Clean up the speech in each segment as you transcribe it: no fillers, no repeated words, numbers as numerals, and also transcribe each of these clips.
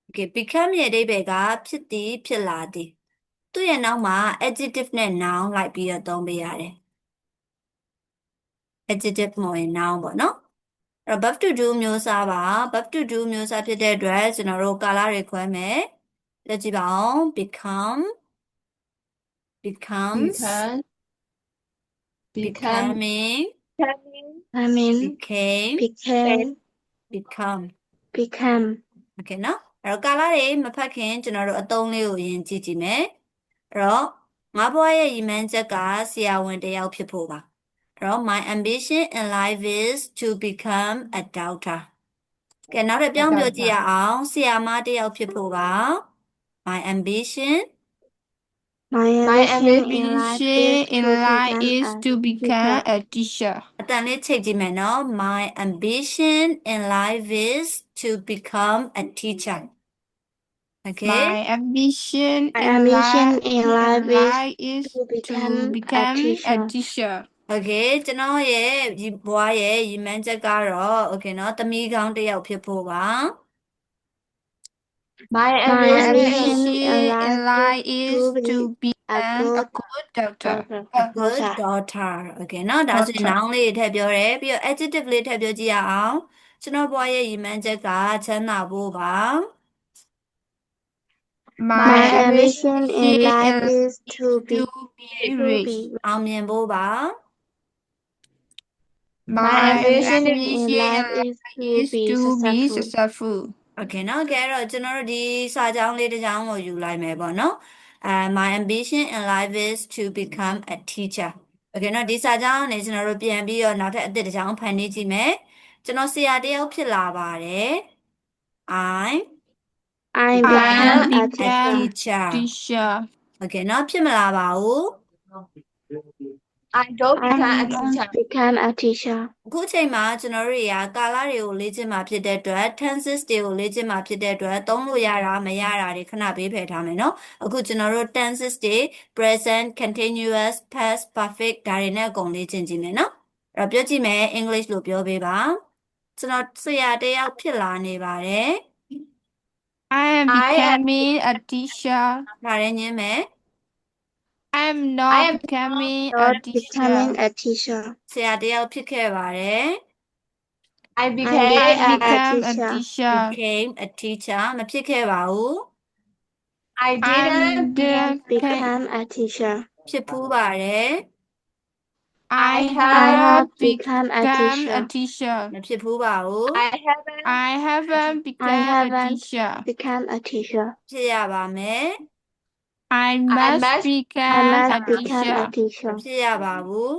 Okay become ရဲ့အဓိပ္ပာယ်ကဖြစ်သည်ဖြစ်လာသည်သူ့ရဲ့နောက်မှာ adjective နဲ့ noun လိုက်ပြီးတော့သုံးပေးရတယ် adjective မဟုတ်ရင် noun ပေါ့နော်အဲ့တော့ verb to do မျိုးစားပါ verb to do မျိုးစားဖြစ်တဲ့အတွက်ကျွန်တော်တို့ကာလတွေခွဲမယ်ပြောကြည့်ပါအောင် become becomes becoming became okay နော်အဲ့တော့ကာလတွေမဖတ်ခင်ကျွန်တော်တို့အသုံးလေးကိုရင်ကြည့်ကြည့်မယ်အဲ့တော့ငါဘွားရဲ့ရည်မှန်းချက်ကဆရာဝန်တစ်ယောက်ဖြစ်ဖို့ပါအဲ့တော့ my ambition in life is to become a doctor ကဲနောက်တစ်ပြောင်းပြောကြည့်ရအောင်ဆရာမတစ်ယောက်ဖြစ်ဖို့ပါ my ambition in life is to become a teacher. အတန်လေးချိန်ကြည့်မယ်နော် my ambition in life is to become a teacher okay My ambition in life is to become a teacher. okay ကျွန်တော်ရဲ့ဘွားရဲ့ရည်မှန်းချက်ကတော့ okay နော်သမီးကောင်းတစ်ယောက်ဖြစ်ဖို့ပါ My ambition in life is to become a good doctor. a good daughter okay နော်ဒါဆိုရင် noun လေးထည့်ပြောတယ်ပြီးတော့ adjective လေးထည့်ပြောကြည့်ရအောင်ကျွန်တော်ဘွားရဲ့ရည်မှန်းချက်ကချမ်းသာဖို့ပါ My ambition in life is to be rich. အောင်မြင်ဖို့ပါ My ambition in life is to be successful. okay နော်ကဲအဲ့တော့ကျွန်တော်တို့ဒီစာကြောင်းလေးတစ်ကြောင်းကိုယူလိုက်မယ်ပေါ့နော်my ambition in life is to become a teacher okay နော်ဒီစာကြောင်းကနေကျွန်တော်တို့ပြန်ပြီးတော့နောက်ထပ်အသစ်တစ်ကြောင်းဖန်တီးကြည့်မယ်ကျွန်တော်ဆရာတစ်ယောက်ဖြစ်လာပါတယ် I become a teacher okay နော်ဖြစ်မလာပါဘူး I don't become a teacher. အခုချိန်မှာကျွန်တော်တို့တွေကကာလတွေကိုလေ့ကျင့်မှာဖြစ်တဲ့အတွက် tenses တွေကိုလေ့ကျင့်မှာဖြစ်တဲ့အတွက်သုံးလို့ရတာမရတာတွေခဏပေးဖယ်ထားမယ်နော်အခုကျွန်တော်တို့ tenses တွေ present continuous past perfect ဒါတွေနဲ့အကုန်လေ့ကျင့်ကြည့်မယ်နော်အဲ့တော့ပြောကြည့်မယ် English လို့ပြောပေးပါကျွန်တော်ဆရာတစ်ယောက်ဖြစ်လာနေပါတယ် I am becoming a teacher. ဒါလည်းညင်းမယ် I am not becoming a teacher. ဆရာတစ်ယောက်ဖြစ်ခဲ့ပါတယ် I became a teacher. became a teacher မဖြစ်ခဲ့ပါဘူး I didn't become a teacher. ဖြစ်ဖူးပါတယ် I have become a teacher. မဖြစ်ဖူးပါဘူး I haven't become a teacher. ဖြစ်ရပါမယ် I must become a teacher. မဖြစ်ရပါဘူး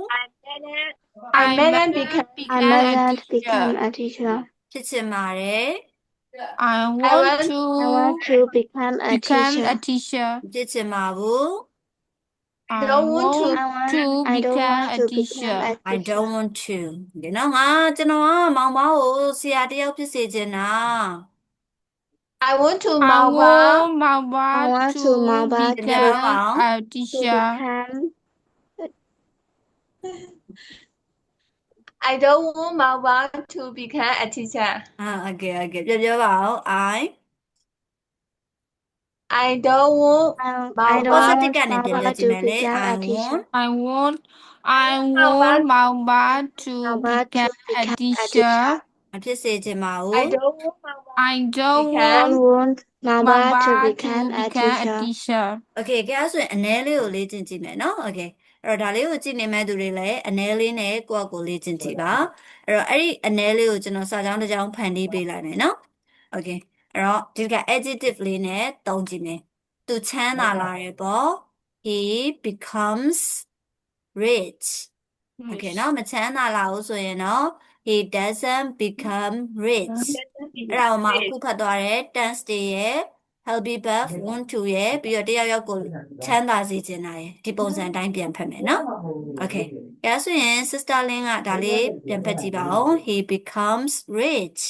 I mustn't become a teacher. ဖြစ်ချင်ပါတယ် I want to become a teacher. ဖြစ်ချင်ပါဘူး I don't want to become a teacher. I don't want to ဒီနော်ငါကျွန်တော်ကမောင်မောင်ကိုဆရာတစ်ယောက်ဖြစ်စေချင်တာ I want to become a teacher. I don't want Mama to become a teacher. okay ပြောပါဦး I don't want positive ကနေပြန်ပြောကြည့်မယ်လေ I want Mama to become a teacher. မဖြစ်စေချင်ပါဘူး I don't want Mama to become a teacher. okay ကဲအဲ့ဆိုရင်အနည်းလေးကိုလေ့ကျင့်ကြည့်မယ်နော် okay အဲ့တော့ဒါလေးကိုကြည့်နေမဲ့သူတွေလည်းအနည်းလေးနဲ့ကိုယ့်အကိုလေ့ကျင့်ကြည့်ပါအဲ့တော့အဲ့ဒီအနည်းလေးကိုကျွန်တော်စာကြောင်းတစ်ကြောင်းဖန်တီးပေးလိုက်မယ်နော် okay အဲ့တော့ဒီက adjective လေးနဲ့သုံးကြည့်မယ်သူချမ်းသာလာတယ်ပေါ့ he becomes rich okay နော်မချမ်းသာလာဘူးဆိုရင်တော့ he doesn't become rich အဲ့ဒါကိုမှအခုဖတ်သွားတဲ့ tense တွေရဲ့ helpy verb want to ရဲ့ပြီးတော့တယောက်ယောက်ကိုချမ်းသာစေချင်တာရဲ့ဒီပုံစံအတိုင်းပြန်ဖတ်မယ်နော် okay ဒါဆိုရင် sister Lin ကဒါလေးပြန်ဖတ်ကြည့်ပါဦး he becomes rich